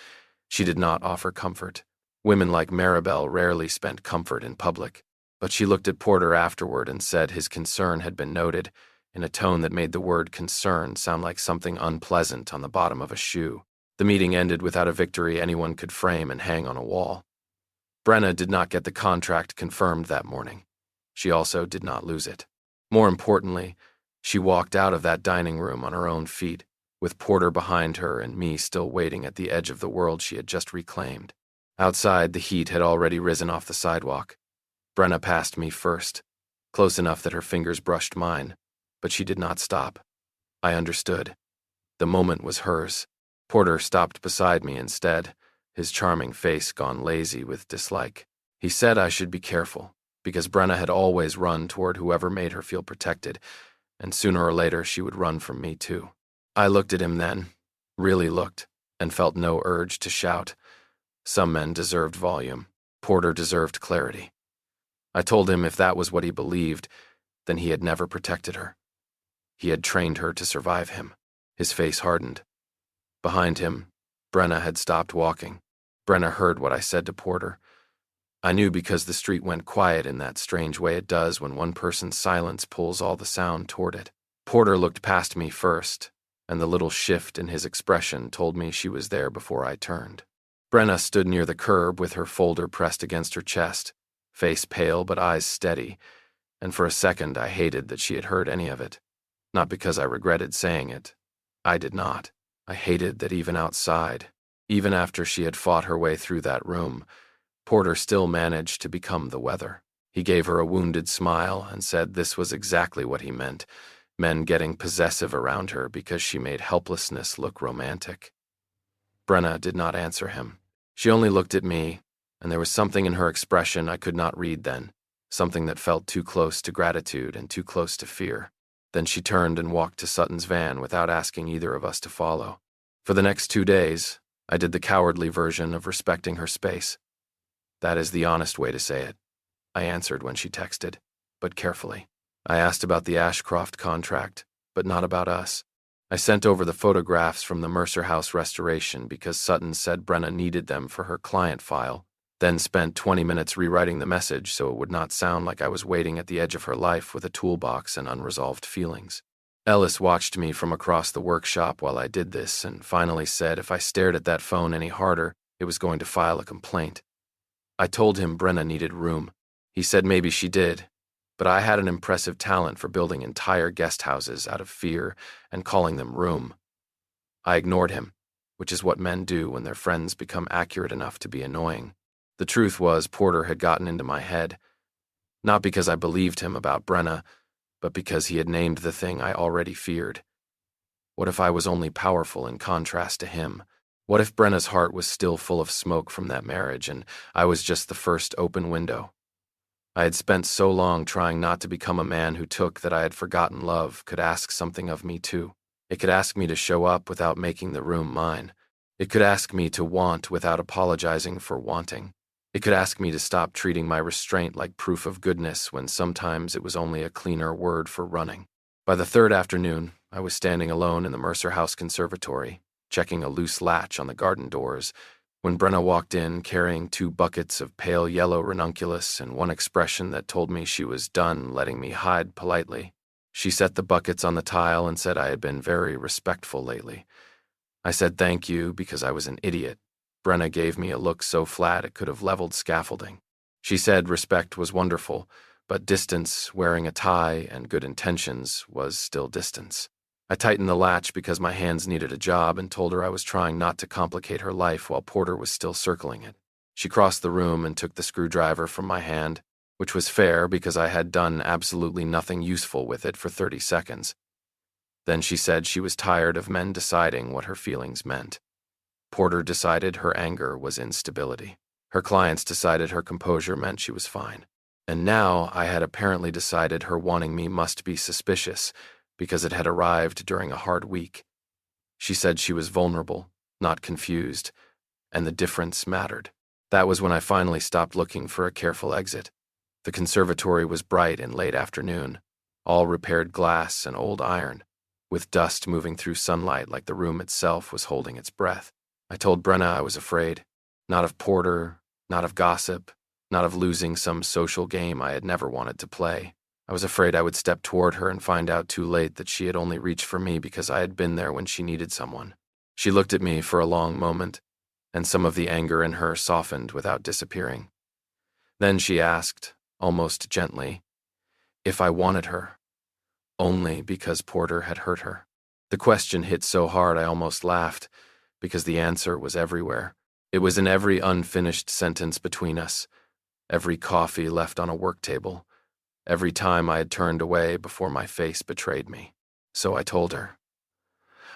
She did not offer comfort. Women like Maribel rarely spent comfort in public, but she looked at Porter afterward and said his concern had been noted, in a tone that made the word concern sound like something unpleasant on the bottom of a shoe. The meeting ended without a victory anyone could frame and hang on a wall. Brenna did not get the contract confirmed that morning. She also did not lose it. More importantly, she walked out of that dining room on her own feet, with Porter behind her and me still waiting at the edge of the world she had just reclaimed. Outside, the heat had already risen off the sidewalk. Brenna passed me first, close enough that her fingers brushed mine, but she did not stop. I understood. The moment was hers. Porter stopped beside me instead, his charming face gone lazy with dislike. He said I should be careful, because Brenna had always run toward whoever made her feel protected, and sooner or later she would run from me too. I looked at him then, really looked, and felt no urge to shout. Some men deserved volume. Porter deserved clarity. I told him if that was what he believed, then he had never protected her. He had trained her to survive him. His face hardened. Behind him, Brenna had stopped walking. Brenna heard what I said to Porter. I knew because the street went quiet in that strange way it does when one person's silence pulls all the sound toward it. Porter looked past me first, and the little shift in his expression told me she was there before I turned. Brenna stood near the curb with her folder pressed against her chest, face pale but eyes steady, and for a second I hated that she had heard any of it. Not because I regretted saying it. I did not. I hated that even outside, even after she had fought her way through that room, Porter still managed to become the weather. He gave her a wounded smile and said this was exactly what he meant, men getting possessive around her because she made helplessness look romantic. Brenna did not answer him. She only looked at me, and there was something in her expression I could not read then, something that felt too close to gratitude and too close to fear. Then she turned and walked to Sutton's van without asking either of us to follow. For the next 2 days, I did the cowardly version of respecting her space. That is the honest way to say it. I answered when she texted, but carefully. I asked about the Ashcroft contract, but not about us. I sent over the photographs from the Mercer House restoration because Sutton said Brenna needed them for her client file, then spent 20 minutes rewriting the message so it would not sound like I was waiting at the edge of her life with a toolbox and unresolved feelings. Ellis watched me from across the workshop while I did this and finally said if I stared at that phone any harder, it was going to file a complaint. I told him Brenna needed room. He said maybe she did, but I had an impressive talent for building entire guest houses out of fear and calling them room. I ignored him, which is what men do when their friends become accurate enough to be annoying. The truth was Porter had gotten into my head, not because I believed him about Brenna, but because he had named the thing I already feared. What if I was only powerful in contrast to him? What if Brenna's heart was still full of smoke from that marriage and I was just the first open window? I had spent so long trying not to become a man who took that I had forgotten love could ask something of me too. It could ask me to show up without making the room mine. It could ask me to want without apologizing for wanting. It could ask me to stop treating my restraint like proof of goodness when sometimes it was only a cleaner word for running. By the 3rd afternoon, I was standing alone in the Mercer House conservatory, checking a loose latch on the garden doors, when Brenna walked in carrying 2 buckets of pale yellow ranunculus and one expression that told me she was done letting me hide politely. She set the buckets on the tile and said I had been very respectful lately. I said thank you because I was an idiot. Brenna gave me a look so flat it could have leveled scaffolding. She said respect was wonderful, but distance, wearing a tie, and good intentions was still distance. I tightened the latch because my hands needed a job and told her I was trying not to complicate her life while Porter was still circling it. She crossed the room and took the screwdriver from my hand. which was fair because I had done absolutely nothing useful with it for 30 seconds. Then she said she was tired of men deciding what her feelings meant. Porter decided her anger was instability. Her clients decided her composure meant she was fine. And now I had apparently decided her wanting me must be suspicious because it had arrived during a hard week. She said she was vulnerable, not confused, and the difference mattered. That was when I finally stopped looking for a careful exit. The conservatory was bright in late afternoon, all repaired glass and old iron, with dust moving through sunlight like the room itself was holding its breath. I told Brenna I was afraid, not of Porter, not of gossip, not of losing some social game I had never wanted to play. I was afraid I would step toward her and find out too late that she had only reached for me because I had been there when she needed someone. She looked at me for a long moment, and some of the anger in her softened without disappearing. Then she asked, almost gently, if I wanted her, only because Porter had hurt her. The question hit so hard I almost laughed, because the answer was everywhere. It was in every unfinished sentence between us, every coffee left on a work table, every time I had turned away before my face betrayed me. So I told her.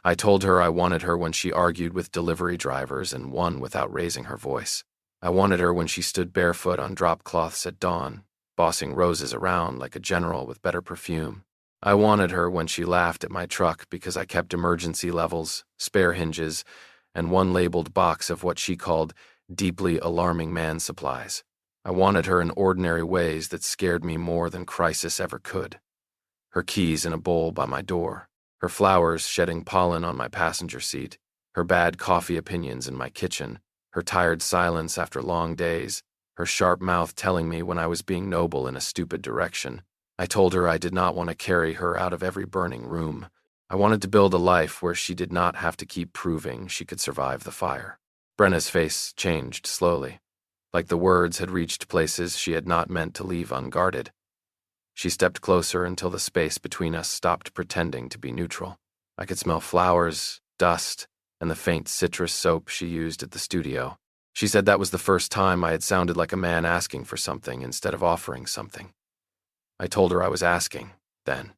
I told her I wanted her when she argued with delivery drivers and won without raising her voice. I wanted her when she stood barefoot on drop cloths at dawn, bossing roses around like a general with better perfume. I wanted her when she laughed at my truck because I kept emergency levels, spare hinges, and one labeled box of what she called deeply alarming man supplies. I wanted her in ordinary ways that scared me more than crisis ever could. Her keys in a bowl by my door, her flowers shedding pollen on my passenger seat, her bad coffee opinions in my kitchen, her tired silence after long days, her sharp mouth telling me when I was being noble in a stupid direction. I told her I did not want to carry her out of every burning room. I wanted to build a life where she did not have to keep proving she could survive the fire. Brenna's face changed slowly, like the words had reached places she had not meant to leave unguarded. She stepped closer until the space between us stopped pretending to be neutral. I could smell flowers, dust, and the faint citrus soap she used at the studio. She said that was the first time I had sounded like a man asking for something instead of offering something. I told her I was asking, then.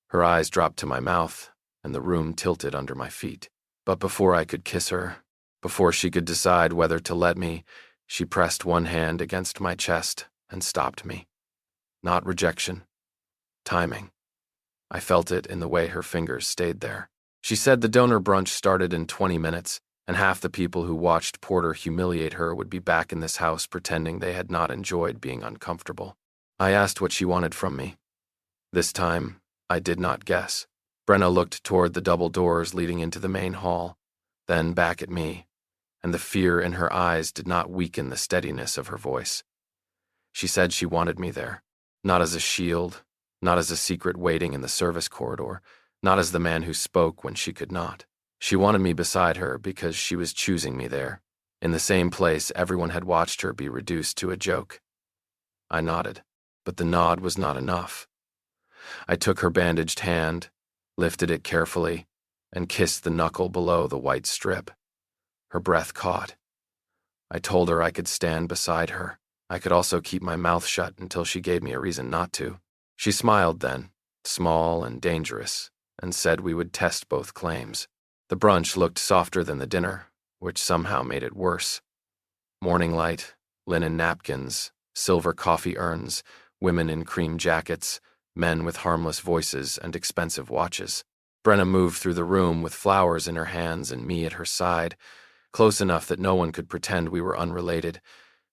Her eyes dropped to my mouth, and the room tilted under my feet. But before I could kiss her, before she could decide whether to let me, she pressed one hand against my chest and stopped me. Not rejection. Timing. I felt it in the way her fingers stayed there. She said the donor brunch started in 20 minutes, and half the people who watched Porter humiliate her would be back in this house pretending they had not enjoyed being uncomfortable. I asked what she wanted from me. This time, I did not guess. Brenna looked toward the double doors leading into the main hall, then back at me, and the fear in her eyes did not weaken the steadiness of her voice. She said she wanted me there, not as a shield, not as a secret waiting in the service corridor, not as the man who spoke when she could not. She wanted me beside her because she was choosing me there, in the same place everyone had watched her be reduced to a joke. I nodded, but the nod was not enough. I took her bandaged hand, lifted it carefully, and kissed the knuckle below the white strip. Her breath caught. I told her I could stand beside her. I could also keep my mouth shut until she gave me a reason not to. She smiled then, small and dangerous, and said we would test both claims. The brunch looked softer than the dinner, which somehow made it worse. Morning light, linen napkins, silver coffee urns, women in cream jackets, men with harmless voices and expensive watches. Brenna moved through the room with flowers in her hands and me at her side, close enough that no one could pretend we were unrelated,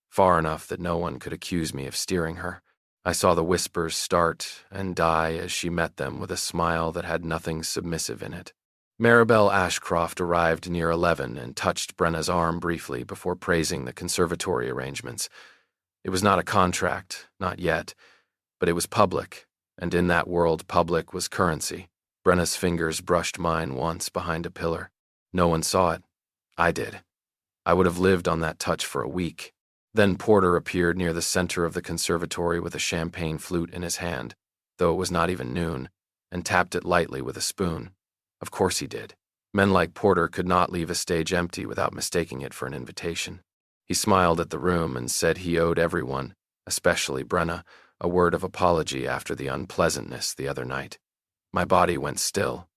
far enough that no one could accuse me of steering her. I saw the whispers start and die as she met them with a smile that had nothing submissive in it. Maribel Ashcroft arrived near 11 and touched Brenna's arm briefly before praising the conservatory arrangements. It was not a contract, not yet, but it was public, and in that world public was currency. Brenna's fingers brushed mine once behind a pillar. No one saw it. I did. I would have lived on that touch for a week. Then Porter appeared near the center of the conservatory with a champagne flute in his hand, though it was not even noon, and tapped it lightly with a spoon. Of course he did. Men like Porter could not leave a stage empty without mistaking it for an invitation. He smiled at the room and said he owed everyone, especially Brenna, a word of apology after the unpleasantness the other night. My body went still.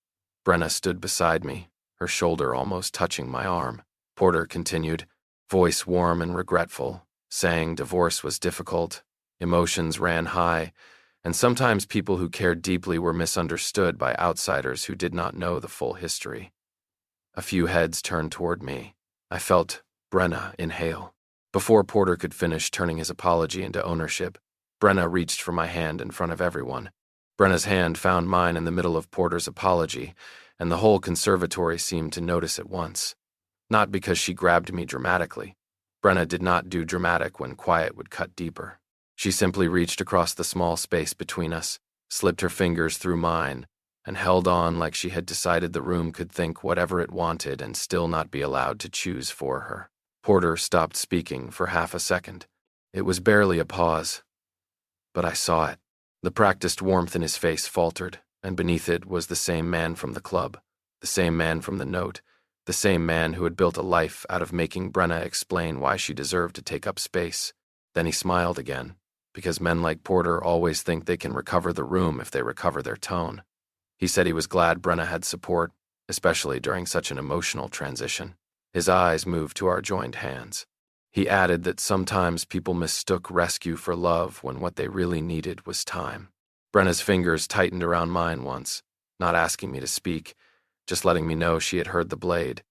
Brenna stood beside me, her shoulder almost touching my arm. Porter continued, voice warm and regretful, saying divorce was difficult, emotions ran high, and sometimes people who cared deeply were misunderstood by outsiders who did not know the full history. A few heads turned toward me. I felt Brenna inhale. Before Porter could finish turning his apology into ownership, Brenna reached for my hand in front of everyone. Brenna's hand found mine in the middle of Porter's apology, and the whole conservatory seemed to notice at once. Not because she grabbed me dramatically. Brenna did not do dramatic when quiet would cut deeper. She simply reached across the small space between us, slipped her fingers through mine, and held on like she had decided the room could think whatever it wanted and still not be allowed to choose for her. Porter stopped speaking for half a second. It was barely a pause, but I saw it. The practiced warmth in his face faltered, and beneath it was the same man from the club, the same man from the note, the same man who had built a life out of making Brenna explain why she deserved to take up space. Then he smiled again, because men like Porter always think they can recover the room if they recover their tone. He said he was glad Brenna had support, especially during such an emotional transition. His eyes moved to our joined hands. He added that sometimes people mistook rescue for love when what they really needed was time. Brenna's fingers tightened around mine once, not asking me to speak, just letting me know she had heard the blade.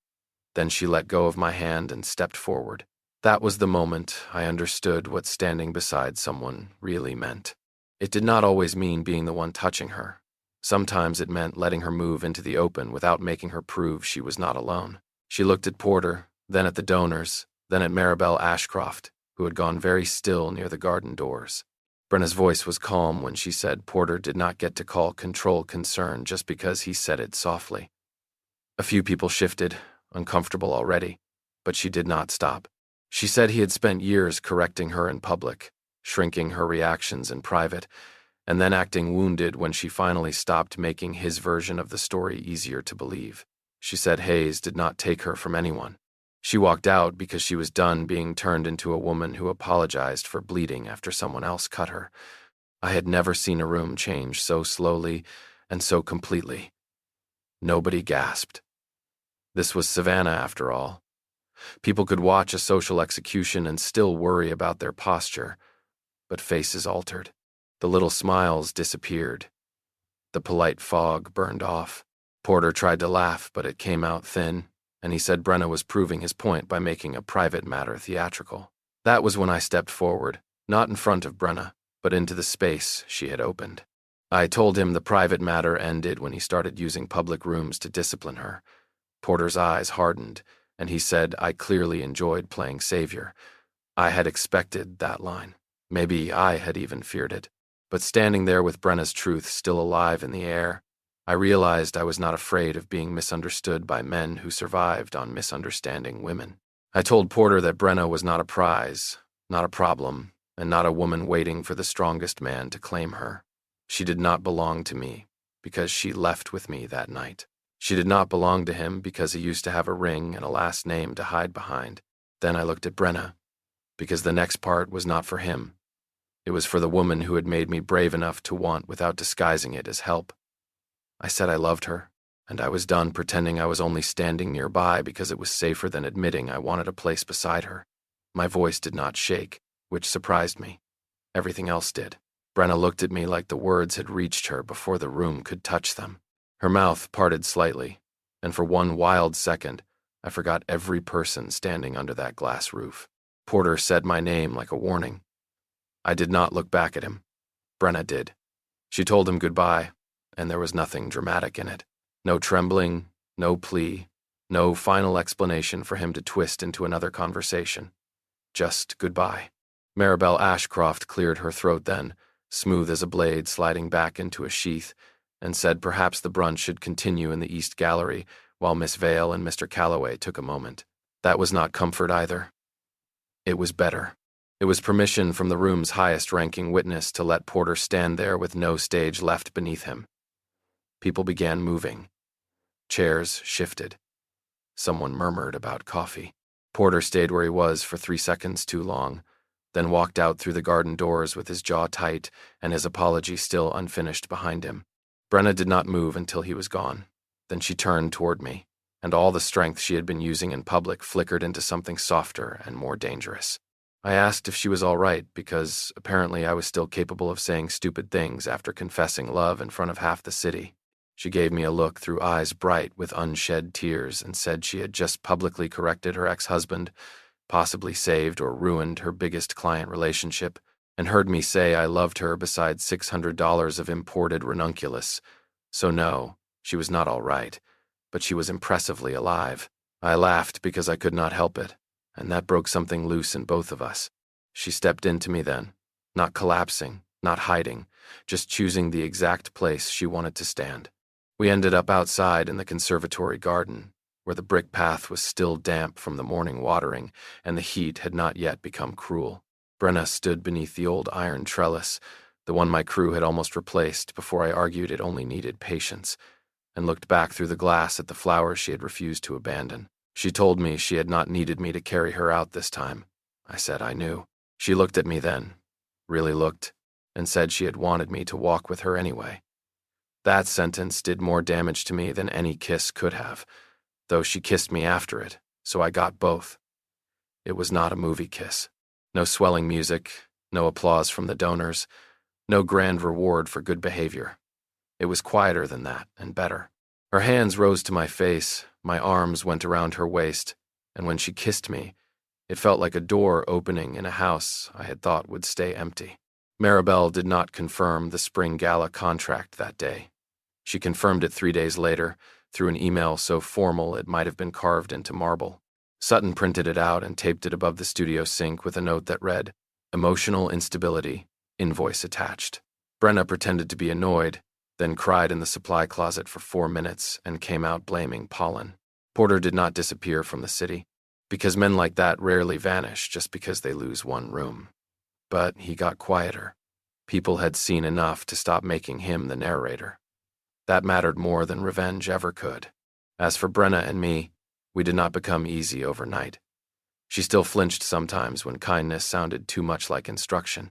Then she let go of my hand and stepped forward. That was the moment I understood what standing beside someone really meant. It did not always mean being the one touching her. Sometimes it meant letting her move into the open without making her prove she was not alone. She looked at Porter, then at the donors, then at Maribel Ashcroft, who had gone very still near the garden doors. Brenna's voice was calm when she said Porter did not get to call control concern just because he said it softly. A few people shifted, uncomfortable already, but she did not stop. She said he had spent years correcting her in public, shrinking her reactions in private, and then acting wounded when she finally stopped making his version of the story easier to believe. She said Hayes did not take her from anyone. She walked out because she was done being turned into a woman who apologized for bleeding after someone else cut her. I had never seen a room change so slowly and so completely. Nobody gasped. This was Savannah, after all. People could watch a social execution and still worry about their posture, but faces altered. The little smiles disappeared. The polite fog burned off. Porter tried to laugh, but it came out thin, and he said Brenna was proving his point by making a private matter theatrical. That was when I stepped forward, not in front of Brenna, but into the space she had opened. I told him the private matter ended when he started using public rooms to discipline her. Porter's eyes hardened, and he said I clearly enjoyed playing savior. I had expected that line. Maybe I had even feared it. But standing there with Brenna's truth still alive in the air, I realized I was not afraid of being misunderstood by men who survived on misunderstanding women. I told Porter that Brenna was not a prize, not a problem, and not a woman waiting for the strongest man to claim her. She did not belong to me because she left with me that night. She did not belong to him because he used to have a ring and a last name to hide behind. Then I looked at Brenna, because the next part was not for him. It was for the woman who had made me brave enough to want without disguising it as help. I said I loved her, and I was done pretending I was only standing nearby because it was safer than admitting I wanted a place beside her. My voice did not shake, which surprised me. Everything else did. Brenna looked at me like the words had reached her before the room could touch them. Her mouth parted slightly, and for one wild second, I forgot every person standing under that glass roof. Porter said my name like a warning. I did not look back at him. Brenna did. She told him goodbye, and there was nothing dramatic in it. No trembling, no plea, no final explanation for him to twist into another conversation. Just goodbye. Maribel Ashcroft cleared her throat then, smooth as a blade sliding back into a sheath, and said perhaps the brunch should continue in the East Gallery while Miss Vale and Mr. Calloway took a moment. That was not comfort either. It was better. It was permission from the room's highest-ranking witness to let Porter stand there with no stage left beneath him. People began moving. Chairs shifted. Someone murmured about coffee. Porter stayed where he was for 3 seconds too long, then walked out through the garden doors with his jaw tight and his apology still unfinished behind him. Brenna did not move until he was gone. Then she turned toward me, and all the strength she had been using in public flickered into something softer and more dangerous. I asked if she was all right because apparently I was still capable of saying stupid things after confessing love in front of half the city. She gave me a look through eyes bright with unshed tears and said she had just publicly corrected her ex-husband, possibly saved or ruined her biggest client relationship, and heard me say I loved her besides $600 of imported ranunculus. So no, she was not all right, but she was impressively alive. I laughed because I could not help it, and that broke something loose in both of us. She stepped into me then, not collapsing, not hiding, just choosing the exact place she wanted to stand. We ended up outside in the conservatory garden, where the brick path was still damp from the morning watering and the heat had not yet become cruel. Brenna stood beneath the old iron trellis, the one my crew had almost replaced before I argued it only needed patience, and looked back through the glass at the flowers she had refused to abandon. She told me she had not needed me to carry her out this time. I said I knew. She looked at me then, really looked, and said she had wanted me to walk with her anyway. That sentence did more damage to me than any kiss could have, though she kissed me after it, so I got both. It was not a movie kiss. No swelling music, no applause from the donors, no grand reward for good behavior. It was quieter than that, and better. Her hands rose to my face, my arms went around her waist, and when she kissed me, it felt like a door opening in a house I had thought would stay empty. Maribel did not confirm the spring gala contract that day. She confirmed it 3 days later, through an email so formal it might have been carved into marble. Sutton printed it out and taped it above the studio sink with a note that read, "Emotional instability, invoice attached." Brenna pretended to be annoyed, then cried in the supply closet for 4 minutes and came out blaming pollen. Porter did not disappear from the city, because men like that rarely vanish just because they lose one room. But he got quieter. People had seen enough to stop making him the narrator. That mattered more than revenge ever could. As for Brenna and me, we did not become easy overnight. She still flinched sometimes when kindness sounded too much like instruction.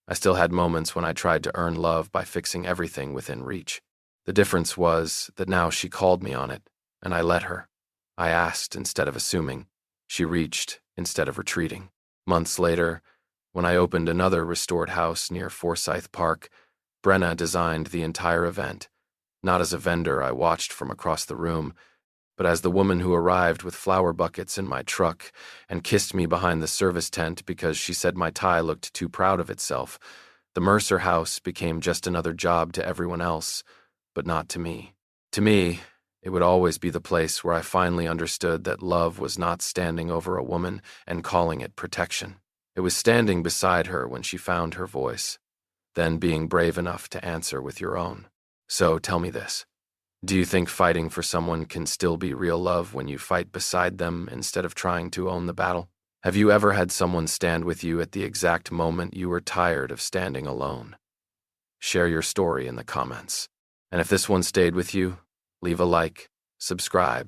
I still had moments when I tried to earn love by fixing everything within reach. The difference was that now she called me on it, and I let her. I asked instead of assuming. She reached instead of retreating. Months later, when I opened another restored house near Forsyth Park, Brenna designed the entire event, not as a vendor I watched from across the room, but as the woman who arrived with flower buckets in my truck and kissed me behind the service tent because she said my tie looked too proud of itself. The Mercer house became just another job to everyone else, but not to me. To me, it would always be the place where I finally understood that love was not standing over a woman and calling it protection. It was standing beside her when she found her voice, then being brave enough to answer with your own. So tell me this. Do you think fighting for someone can still be real love when you fight beside them instead of trying to own the battle? Have you ever had someone stand with you at the exact moment you were tired of standing alone? Share your story in the comments. And if this one stayed with you, leave a like, subscribe,